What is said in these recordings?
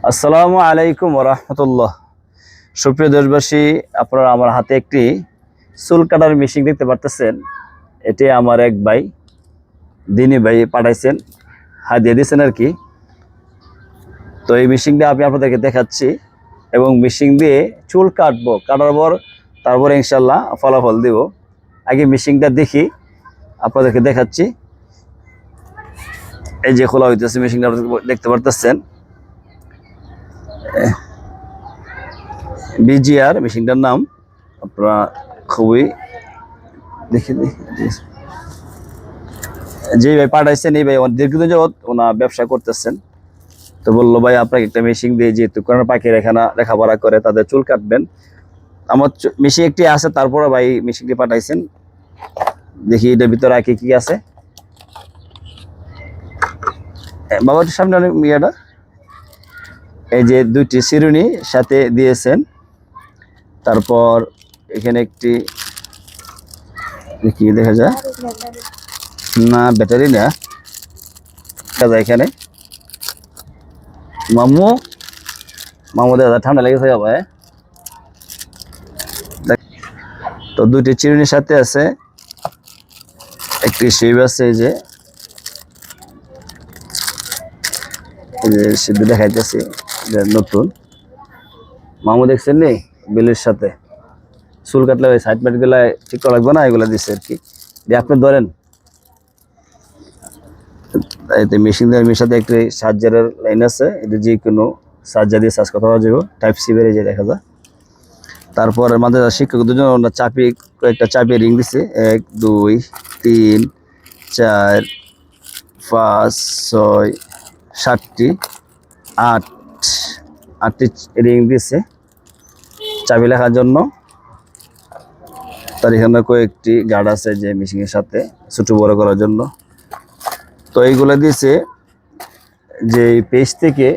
আসসালামু আলাইকুম ওয়া রাহমাতুল্লাহ। সুপ্রিয় দেশবাসী, আপনারা আমার হাতে একটি চুল কাটার মেশিন দেখতে পারতেছেন। এটি আমার এক ভাই, দিনী ভাই পাঠাইছেন, হাদিয়া দিয়েছেন আর কি। তো এই মেশিনটা আমি আপনাদেরকে দেখাচ্ছি এবং মেশিন দিয়ে চুল কাটবো, কাটার পর তারপরে ইনশাল্লাহ ফলাফল দিব। আগে মেশিনটা দেখি, আপনাদেরকে দেখাচ্ছি। এই যে খোলা হইতেছে মেশিনটা, আপনারা দেখতে পারতেছেন। বিজিআর মেশিনটার নাম, আপনারা খুবই দেখি যে ভাই পাঠাইছেন, এই ভাই দীর্ঘদিন যাবত ওনার ব্যবসা করতেছেন। তো বললো ভাই আপনাকে একটা মেশিন দিয়ে, যেহেতু কোরআন পাখির এখানে লেখাপড়া করে তাদের চুল কাটবেন। আমার মেশিন একটি আছে, তারপরে ভাই মেশিনটি পাঠাইছেন। দেখি এটার ভিতরে আর কি কি আছে। বাবা একটু সামনে অনেক ইয়েটা, এই যে দুইটি চিরুনি সাথে দিয়েছেন। তারপর এখানে একটি কি দেখা যায়, না ব্যাটারি না, দেখা যায় এখানে। মামু দাদা ঠান্ডা লেগেছে ভাই। তো দুইটি চিরুনির সাথে আছে একটি শিব আছে, এই যে সিদ্ধ দেখাইতেছি, নতুন। মামু দেখছেন নি বিলের সাথে চুল কাটলে ওই সাইড মাইট গুলা ঠিক করা লাগবে না, এগুলা দিচ্ছে আর কি। আপনি ধরেন মেশিন দিয়ে সাথে একটি চার্জারের লাইন আছে, এটা যে কোনো চার্জার দিয়ে চার্জ করতে পারা যাবে। টাইপ সি বেড়ে যে দেখা যায়। তারপর আমাদের শিক্ষক দুজন চাপি, কয়েকটা চাপি রিং দিছে, 1 2 3 4 5 6 7টি 8টি রিং দিছে চাবি লেখার জন্য। তার এখানে কয়েকটি গার্ড আছে যে মেশিনের সাথে ছোট বড় করার জন্য। তো এইগুলো দিয়েছে যে পেজ থেকে,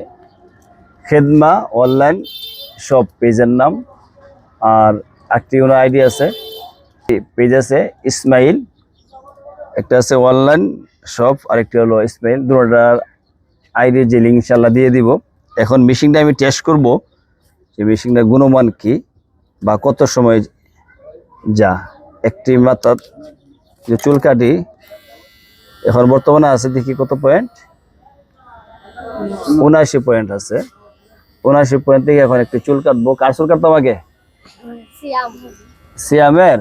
খেদমা অনলাইন সব পেজের নাম। আর একটি কোনো আইডি আছে, পেজ আছে ইসমাইল, একটা আছে অনলাইন শপ, আরেকটি হলো ইসমাইল। দুটোটার আইডি যে লিঙ্ক ইনশাল্লাহ দিয়ে দিব। এখন মেশিনটা আমি টেস্ট করব যে মেশিনটার গুণমান কি বা কত সময় যা। একটি মাত্র যে চুল কাটি এখন বর্তমানে আছে, দেখি কত পয়েন্ট, 79 পয়েন্ট আছে। 79 পয়েন্ট থেকে এখন একটি চুল কাটবো। কার চুল কাটতাম আগে? সিয়ামের।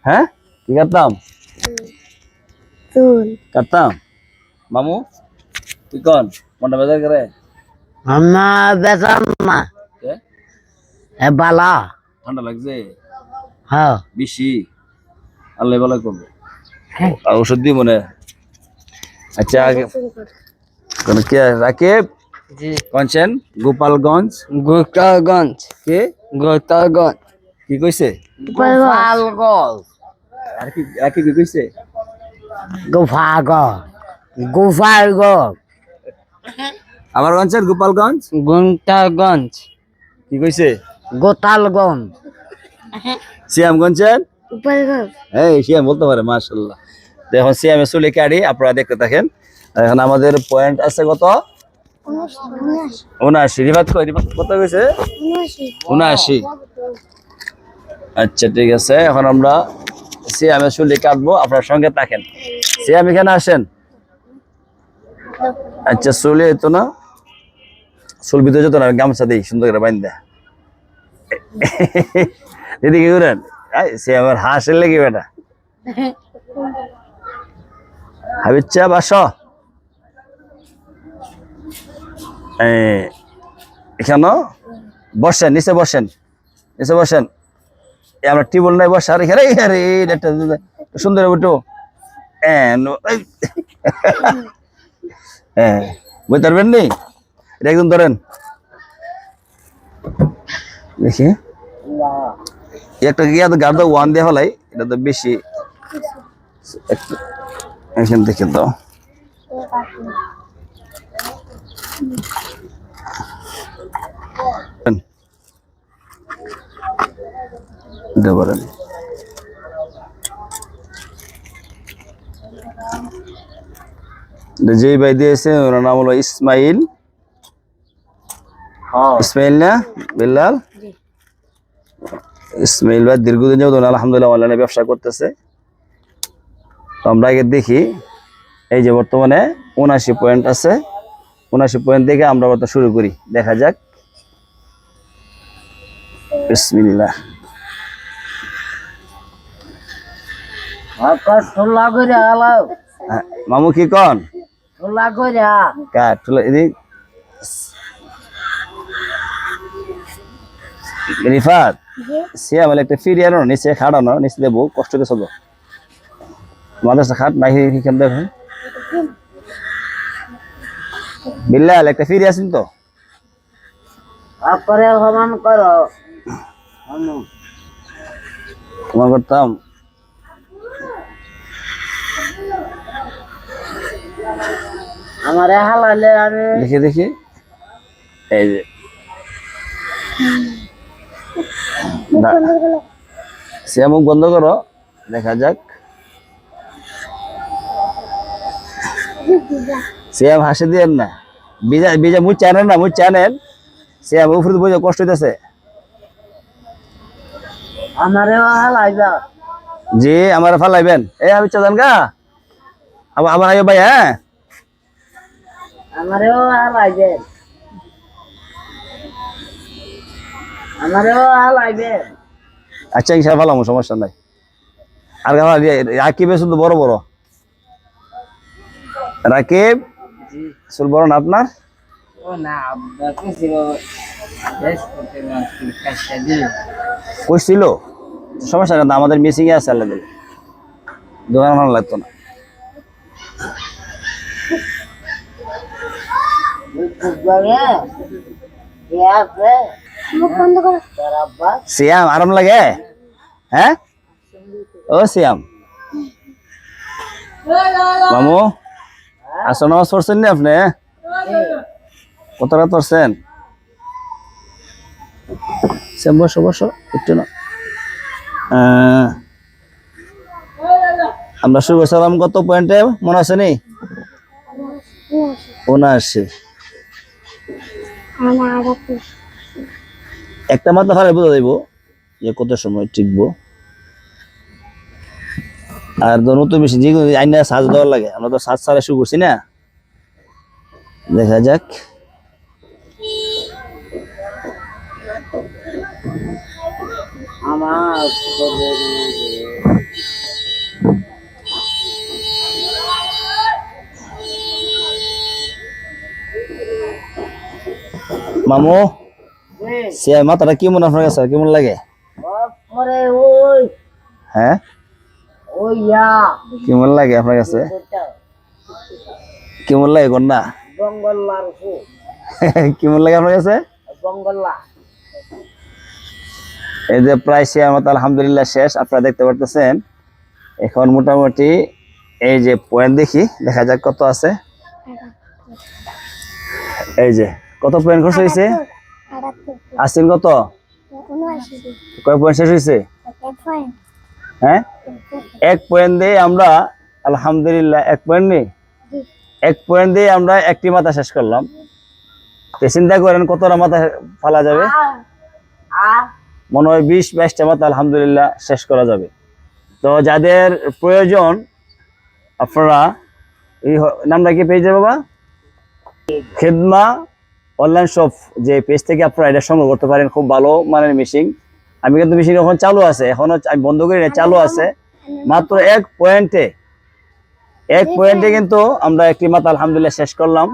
হ্যাঁ, কি কাটতাম? কাটতাম। মামু তুই কন মনটা বেজার করে? আমার বেতন না বালা। ঠান্ডা লাগছে? হ্যাঁ বেশি? আল্লাহ ভালো করবে। আর ওষুধ দিই মনে। আচ্ছা আগে কে? রাকিব কনছেন? গোপালগঞ্জ। গোপালগঞ্জ কে? গোপালগঞ্জ কি কইছে? গোপালগঞ্জ আর কি রাকিব কি কইছে? গোপালগঞ্জ গোপালগঞ্জ আমার কনছেন গোপালগঞ্জ। গোপালগঞ্জ কি কইছে? গোপালগঞ্জ সিয়াম কনছেন? এই সিয়াম বলতে পারে, মাশাআল্লাহ। এখন সিয়ামে চুলে কাটি, আপনারা দেখতে থাকেন। এখন আমাদের পয়েন্ট আছে কত? 79। রিভাত কত কইছে? 79। আচ্ছা ঠিক আছে, এখন আমরা সিয়ামে চুলে কাটবো, আপনার সঙ্গে থাকেন। সিয়াম এখানে আসেন। আচ্ছা চুলে তো না, চুল ভিতরে যেত না, গামছা দিই সুন্দর করে বাইন্দা। দিদি কি করেন? সিয়ামের হাসের লেগে বেটা। হাবিচ্ছা বাস এখানে বসেন, নিচে বসেন, নিচে বসেন। আমরা টিবল নাই বসার এখানে। সুন্দর উঠো। হ্যাঁ বুঝতে পারবেন নি? এটা একদম ধরেন দেখি, একটা গিয়ে গাড় দাও, 1 দিয়ে হলাই, এটা তো বেশি। এখান থেকে দাও। বলেন যে ভাই দিয়েছে ওনার নাম হলো ইসমাইল। ইসমাইল না বিল্লাল? ইসমাইল ভাই দীর্ঘদিন যাবত আলহামদুলিল্লাহ অনলাইনে ব্যবসা করতেছে। তো আমরা আগে দেখি, এই যে বর্তমানে 79 পয়েন্ট আছে, 79 পয়েন্ট থেকে আমরা বর্তমানে শুরু করি, দেখা যাক। বিসমিল্লাহ। ঠোলা করে আলাও, মামু কি কন? ঠোলা করে কাট এদিক রিফাত সিয়া বলে একটা ফিরিয়ে আনো, নিচে খাড়ানো, নিচে দেবো, কষ্ট করে চলো মাদ্রাসা খাট নাই এখান দেখো। বিল্লাল একটা ফিরে আসেন তো, তারপরে সমান করো। তোমার করতাম। আমারে হালালে আমি দেখি দেখি, এই যে সিয়া মুখ বন্ধ করো, দেখা যাক। সিয়াম হাসি দিয়েন না, বিজা বিজা মুখ চানেন না, মুখ চানেন। সিয়াম উপরে বুঝে কষ্ট হইতেছে। আমারেও হালাইবা। জি আমার ফালাইবেন, এই আমি চান গা আবার আইও ভাই। হ্যাঁ আমারেও হালাইবেন, আমারেও হালাইবেন। আচ্ছা ইনশাআল্লাহ ফালামু, সমস্যা নাই। আর রাকিবের শুধু বড় বড়, রাকিব চুল বড় না আপনার? ও না আব্বা কইছিল বেশ করতে না কাজটা দিই। কইছিল, সমস্যা না, আমাদের মিসিং এ আছে, আল্লাহ দিলে দোকান ভালো লাগতো না। সিয়াম আরাম লাগে? হ্যাঁ ও সিয়াম মামু আসো, নামাজ পড়ছেন নি আপনি? কত রাত পড়ছেন? সিয়াম বসো বসো একটু না। আমরা শুরু করছিলাম কত পয়েন্টে মনে আছে নি? 79। একটা মাথা ফালে বোঝা যাইব যে কত সময় টিকবো। আর নতুন বেশি যে আইনা সাজ দেওয়ার লাগে, আমরা তো সাজ ছাড়া শুরু করছি না। দেখা যাক। আমার মামু সে মাথাটা কেমন আপনার কাছে, কেমন লাগে? পরে ওই হ্যাঁ ওই ইয়া কেমন লাগে আপনার কাছে? কেমন লাগে কন্যা? বঙ্গল্লার কেমন লাগে আপনার কাছে? বঙ্গল্লা। এই যে প্রায় সে আমার আলহামদুলিল্লাহ শেষ, আপনারা দেখতে পারতেছেন। এখন মোটামুটি এই যে পয়েন্ট দেখি, দেখা যাক কত আছে। এই যে কত পয়েন্ট খরচ হয়েছে? আসছেন কত? কয় পয়েন্ট শেষ হয়েছে? হ্যাঁ 1 পয়েন্ট দিয়ে আমরা আলহামদুলিল্লাহ 1 পয়েন্ট নেই, 1 পয়েন্ট দিয়ে আমরা একটি মাথা শেষ করলাম। তো চিন্তা করেন কতটা মাথা ফালা যাবে? মনে হয় 20-22টা মাথা আলহামদুলিল্লাহ শেষ করা যাবে। তো যাদের প্রয়োজন আপনারা এই নামটা কি পেয়ে যাবে বাবা? খেদমা অনলাইন শপ যে পেজ থেকে আপনারা এটা সংগ্রহ করতে পারেন। খুব ভালো মানের মেশিন। আমি কিন্তু মেশিন এখন চালু আছে, এখনো আমি বন্ধ করি না, চালু আছে। মাত্র 1 পয়েন্টে কিন্তু আমরা একটি মাথা আলহামদুলিল্লাহ শেষ করলাম।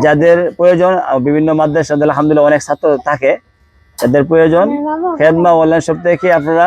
যাদের প্রয়োজন, বিভিন্ন মাদ্রাসায় আলহামদুলিল্লাহ অনেক ছাত্র থাকে, যাদের প্রয়োজন খেদমা অনলাইন শপ থেকে আপনারা